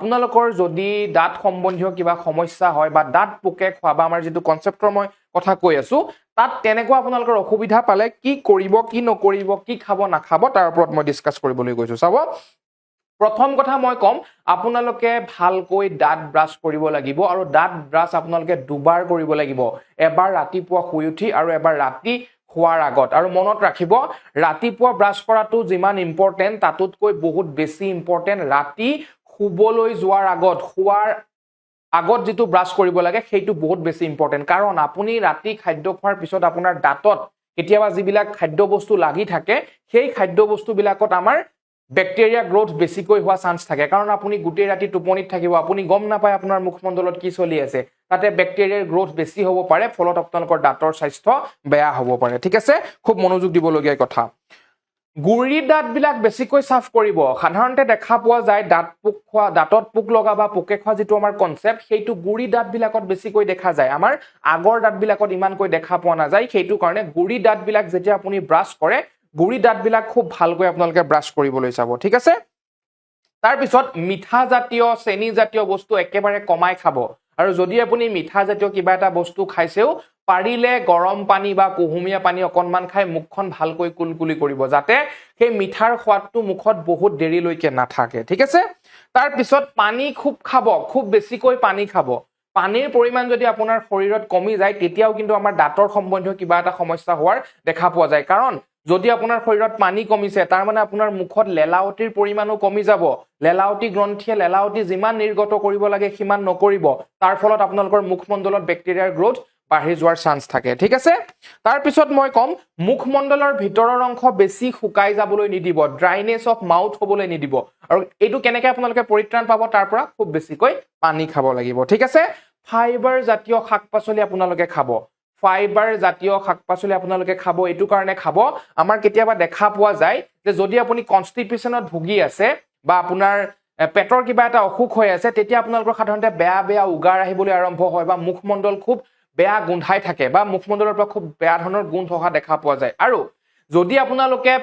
আপোনালোকৰ যদি দাঁত সম্বন্ধীয় কিবা সমস্যা হয় বা দাঁত পোকে খোৱা বা আমাৰ যেটো কনসেপ্টৰ মই কথা কৈ আছো তাত তেনেকুৱা আপোনালোকৰ অসুবিধা পালে কি কৰিব কি নকৰিব কি খাব নাখাব তাৰ ওপৰত মই ডিসকাস কৰিবলৈ গৈছো চাব প্ৰথম কথা মই কম আপোনালোকে ভালকৈ দাঁত ব্ৰাছ কৰিব লাগিব আৰু দাঁত ব্ৰাছ আপোনালোকে দুবাৰ কৰিব লাগিব এবাৰ ৰাতিপুৱা শুই উঠি আৰু এবাৰ ৰাতি খোৱাৰ আগত আৰু মনত ৰাখিব ৰাতিপুৱা ব্ৰাছ কৰাটো যিমান ইম্পৰ্টেন্ট তাতকৈ বহুত বেছি ইম্পৰ্টেন্ট ৰাতি শুবলৈ যোৱাৰ আগত যেটো ব্ৰাছ কৰিব লাগে সেইটো বহুত বেছি ইম্পৰ্টেন্ট কাৰণ আপুনি ৰাতি খাদ্য খোৱাৰ পিছত আপোনাৰ দাঁতত কেতিয়াবা যিবিলাক খাদ্য বস্তু লাগি থাকে সেই খাদ্য বস্তু বিলাকত আমাৰ ব্যাকটেৰিয়া গ্ৰোথ বেছিকৈ হোৱা চান্স থাকে কাৰণ আপুনি গুটেই ৰাতি টোপনিত থাকিব আপুনি গম নাপায় আপোনাৰ মুখমণ্ডলত কি চলি আছে তাতে ব্যাকটেৰিয়াৰ গ্ৰোথ বেছি হ'ব পাৰে ফলত আপোনালোকৰ দাঁতৰ স্বাস্থ্য বেয়া হ'ব পাৰে ঠিক আছে খুব মনোযোগ দিবলগীয়া কথা গুৰি দাঁত বিলাক বেছিকৈ সাফ কৰিব সাধাৰণতে দেখা পোৱা যায় দাঁতত পোক লগা বা পোকে খোৱা যেটো আমাৰ কনসেপ্ট সেইটো গুৰি দাঁত বিলাকত বেছিকৈ দেখা যায় আমাৰ আগৰ দাঁত বিলাকত ইমানকৈ দেখা পোৱা নাযায় সেইটো কাৰণে গুৰি দাঁত বিলাক যেতিয়া আপুনি ব্ৰাছ কৰে গুৰি দাঁত বিলাক খুব ভালকৈ আপোনালোকে ব্ৰাছ কৰিবলৈ চাব ঠিক আছে তাৰ পিছত মিঠা জাতীয় চেনি জাতীয় বস্তু একেবাৰে কমাই খাব আৰু যদি আপুনি মিঠা জাতীয় কিবা এটা বস্তু খাইছেও পাৰিলে গৰম পানী বা কুহুমীয়া পানী অকনমান খাই মুখখন ভালকৈ কুলকুলি কৰিব যাতে সেই মিঠাৰ সোৱাদটো মুখত বহুত দেৰিলৈকে নাথাকে ঠিক আছে তাৰ পিছত পানী খুব খাব খুব বেছিকৈ পানী খাব পানীৰ পৰিমাণ যদি আপোনাৰ শৰীৰত কমি যায় তেতিয়াও কিন্তু আমাৰ দাঁতৰ সম্বন্ধীয় কিবা এটা সমস্যা হোৱাৰ দেখা পোৱা যায় কাৰণ যদি আপোনাৰ শৰীৰত পানী কমিছে তাৰ মানে আপোনাৰ মুখত লেলাৱতিৰ পৰিমাণো কমি যাব লেলাৱতি গ্ৰন্থিয়ে লেলাৱতি যিমান নিৰ্গত কৰিব লাগে সিমান নকৰিব তাৰ ফলত আপোনালোকৰ মুখমণ্ডলত ব্যাকটেৰিয়াৰ গ্ৰোথ বাঢ়ি যোৱাৰ চান্স থাকে ঠিক আছে তাৰ পিছত মই কম মুখমণ্ডলৰ ভিতৰৰ অংশ বেছি শুকাই যাবলৈ নিদিব ড্ৰাইনেছ অফ মাউথ হ'বলৈ নিদিব আৰু এইটো কেনেকৈ আপোনালোকে পৰিত্ৰাণ পাব তাৰ পৰা খুব বেছিকৈ পানী খাব লাগিব ঠিক আছে ফাইবাৰ জাতীয় শাক-পাচলি আপোনালোকে খাব ফাইবাৰ জাতীয় শাক-পাচলি আপোনালোকে খাব এটো কাৰণে খাব আমাৰ কেতিয়াবা দেখা পোৱা যায় যে যদি আপুনি কনষ্টিপেশনত ভুগি আছে বা আপোনাৰ পেটৰ কিবা এটা অসুখ হৈ আছে তেতিয়া আপোনালোকৰ সাধাৰণতে বেয়া উগাৰ আহিবলৈ আৰম্ভ হয় বা মুখমণ্ডল খুব বেয়া গোন্ধাই থাকে বা মুখমণ্ডলৰ পৰা খুব বেয়া ধৰণৰ গোন্ধ অহা দেখা পোৱা যায় আৰু যদি আপোনালোকে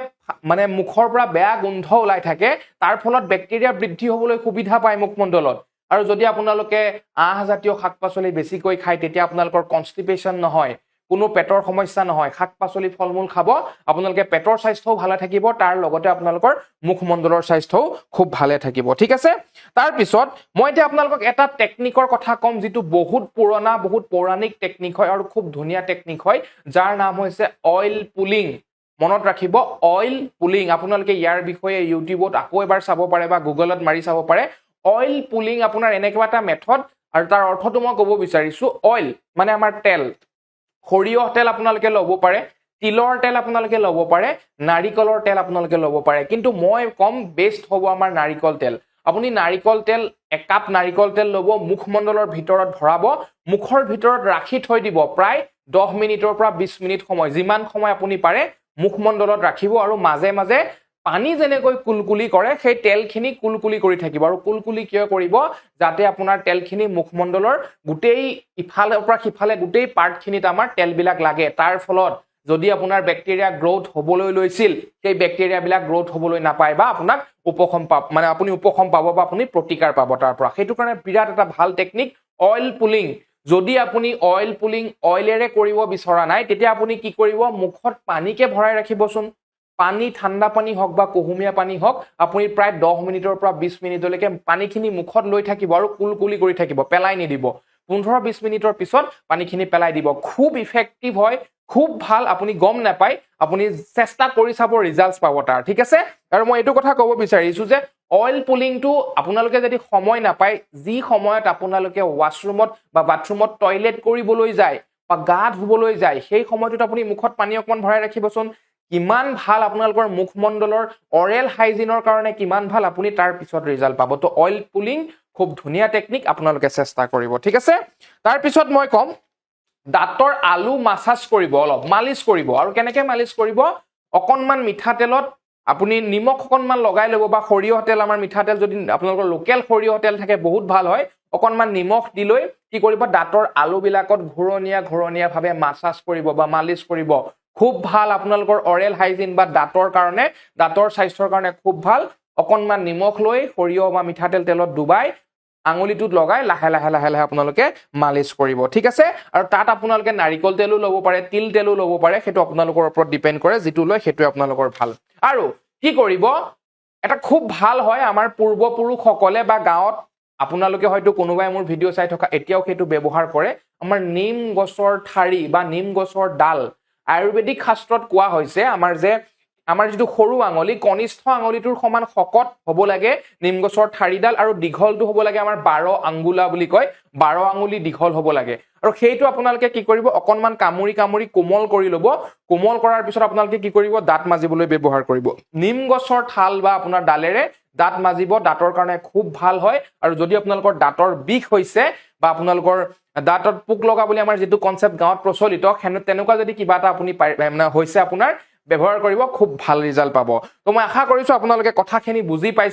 মানে মুখৰ পৰা বেয়া গোন্ধ ওলাই থাকে তাৰ ফলত ব্যাকটেৰিয়া বৃদ্ধি হ'বলৈ সুবিধা পায় মুখমণ্ডলত আৰু যদি আপোনালোকে আহ জাতীয় শাক-পাচলি বেছিকৈ খায় তেতিয়া আপোনালোকৰ কনষ্টিপেশন নহয় কোনো পেটৰ সমস্যা নহয় শাক-পাচলি ফলমূল খাব আপোনালোকে পেটৰ স্বাস্থ্যও ভালে থাকিব তাৰ লগতে আপোনালোকৰ মুখমণ্ডলৰ স্বাস্থ্যও খুব ভালে থাকিব ঠিক আছে তাৰ পিছত মই এতিয়া আপোনালোকক এটা টেকনিকৰ কথা কম যেটো বহুত পুৰণা বহুত পৌৰাণিক টেকনিক হয় আৰু খুব ধুনীয়া টেকনিক হয় যাৰ নাম হৈছে অইল পুলিং মনত ৰাখিব অইল পুলিং আপোনালোকে ইয়াৰ বিষয়ে ইউটিউবত আকৌ এবাৰ চাব পাৰে বা গুগলত মাৰি চাব পাৰে অইল পুলিং আপোনাৰ এনেকুৱা এটা মেথড আৰু তাৰ অৰ্থটো মই ক'ব বিচাৰিছো অইল মানে আমাৰ তেল সৰিয়হ তেল আপোনালোকে ল'ব পাৰে তিলৰ তেল আপোনালোকে ল'ব পাৰে নাৰিকলৰ তেল আপোনালোকে ল'ব পাৰে কিন্তু মই কম বেষ্ট হ'ব আমাৰ নাৰিকল তেল আপুনি নাৰিকল তেল এক কাপ নাৰিকল তেল ল'ব মুখমণ্ডলৰ ভিতৰত ভৰাব মুখৰ ভিতৰত ৰাখি থৈ দিব প্ৰায় 10 মিনিটৰ পৰা 20 মিনিট সময় যিমান সময় আপুনি পাৰে মুখমণ্ডলত ৰাখিব আৰু মাজে মাজে পানী যেনেকৈ কুলকুলি কৰে সেই তেলখিনি কুলকুলি কৰি থাকিব আৰু কুলকুলি কিয় কৰিব যাতে আপোনাৰ তেলখিনি মুখমণ্ডলৰ গুটেই ইফালৰ পৰা সিফালে গুটেই পাৰ্টখিনিত আমাৰ তেলবিলাক লাগে তাৰ ফলত যদি আপোনাৰ ব্যাকটেৰিয়া গ্ৰোথ হ'বলৈ লৈছিল সেই ব্যাকটেৰিয়া বিলাক গ্ৰোথ হ'বলৈ নাপায় বা আপোনাক উপশম পাব মানে আপুনি উপশম পাব বা আপুনি প্ৰতিকাৰ পাব তাৰ পৰা সেইটো কাৰণে বিৰাট এটা ভাল টেকনিক অইল পুলিং যদি আপুনি অইল পুলিং অইলেৰে কৰিব বিচৰা নাই তেতিয়া আপুনি কি কৰিব মুখত পানীকে ভৰাই ৰাখিবচোন পানী ঠাণ্ডা পানী হওক বা কুহুমীয়া পানী হওক আপুনি প্ৰায় 10 মিনিটৰ পৰা 20 মিনিটলৈকে পানীখিনি মুখত লৈ থাকিব আৰু কুলকুলি কৰি থাকিব পেলাই নিদিব 15-20 মিনিটৰ পিছত পানীখিনি পেলাই দিব খুব ইফেক্টিভ হয় খুব ভাল আপুনি গম নাপায় আপুনি চেষ্টা কৰি চাব ৰিজাল্টস পাব তাৰ ঠিক আছে আৰু মই এইটো কথা ক'ব বিচাৰিছো যে অইল পুলিংটো আপোনালোকে যদি সময় নাপায় যি সময়ত আপোনালোকে ওয়াশৰুমত বা বাথৰুমত টয়লেট কৰিবলৈ যায় বা গা ধুবলৈ যায় সেই সময়টোত আপুনি মুখত পানী অকমান ভৰাই ৰাখিবচোন কিমান ভাল আপোনালোকৰ মুখমণ্ডলৰ অৰেল হাইজিনৰ কাৰণে কিমান ভাল আপুনি তাৰ পিছত ৰিজাল্ট পাব তো অইল পুলিং খুব ধুনীয়া টেকনিক আপোনালোকে চেষ্টা কৰিব ঠিক আছে তাৰ পিছত মই কম দাঁতৰ আলু মাসাজ কৰিব অলপ মালিশ কৰিব আৰু কেনেকৈ মালিশ কৰিব অকনমান মিঠাতেলত আপুনি নিমখ অকনমান লগাই ল'ব বা সৰিয়হ তেল আমাৰ মিঠাতেল যদি আপোনালোকৰ লোকেল সৰিয়হ তেল থাকে বহুত ভাল হয় অকনমান নিমখ দি লৈ কি কৰিব দাঁতৰ আলু বিলাকত ঘূৰণীয়া ভাৱে মাসাজ কৰিব বা মালিশ কৰিব খুব ভাল আপোনালোকৰ অৰেল হাইজিন বা দাঁতৰ কাৰণে দাঁতৰ স্বাস্থ্যৰ কাৰণে খুব ভাল অকনমান নিমখ লৈ সৰিয়হ বা মিঠাতেল তেলত ডুবাই আঙুলিটোত লগাই লাহে লাহে লাহে লাহে আপোনালোকে মালিচ কৰিব ঠিক আছে আৰু তাত আপোনালোকে নাৰিকল তেলো ল'ব পাৰে তিল তেলো ল'ব পাৰে সেইটো আপোনালোকৰ ওপৰত ডিপেন্ড কৰে যিটো লয় সেইটো আপোনালোকৰ ভাল আৰু কি কৰিব এটা খুব ভাল হয় আমাৰ পূৰ্বপুৰুষসকলে বা গাঁৱত আপোনালোকে হয়তো কোনোবাই মোৰ ভিডিঅ' চাই থকা এতিয়াও সেইটো ব্যৱহাৰ কৰে আমাৰ নিম গছৰ ঠাৰি বা নিম গছৰ ডাল আয়ুৰ্বেদিক শাস্ত্ৰত কোৱা হৈছে আমাৰ যিটো সৰু আঙুলি কনিষ্ঠ আঙুলিটোৰ সমান শকত হ'ব লাগে নিম গছৰ ঠাৰিডাল আৰু দীঘলটো হ'ব লাগে আমাৰ 12 আঙ্গুলা বুলি কয় 12 আঙুলি দীঘল হ'ব লাগে আৰু সেইটো আপোনালোকে কি কৰিব অকনমান কামুৰি কামুৰি কোমল কৰি ল'ব কোমল কৰাৰ পিছত আপোনালোকে কি কৰিব দাঁত মাজিবলৈ ব্যৱহাৰ কৰিব নিম গছৰ ঠাল বা আপোনাৰ ডালেৰে দাঁত মাজিব দাঁতৰ কাৰণে খুব ভাল হয় আৰু যদি আপোনালোকৰ দাঁতৰ বিষ হৈছে বা আপোনালোকৰ দাঁতত পোক লগা বুলি আমাৰ যেটো কনসেপ্ট গাঁৱত প্ৰচলিত তেনেকুৱা যদি কিবা এটা আপুনি হৈছে আপোনাৰ ব্যৱহাৰ কৰিব খুব ভাল ৰিজাল্ট পাব তো মই আশা কৰিছো আপোনালোকে কথাখিনি বুজি পাইছে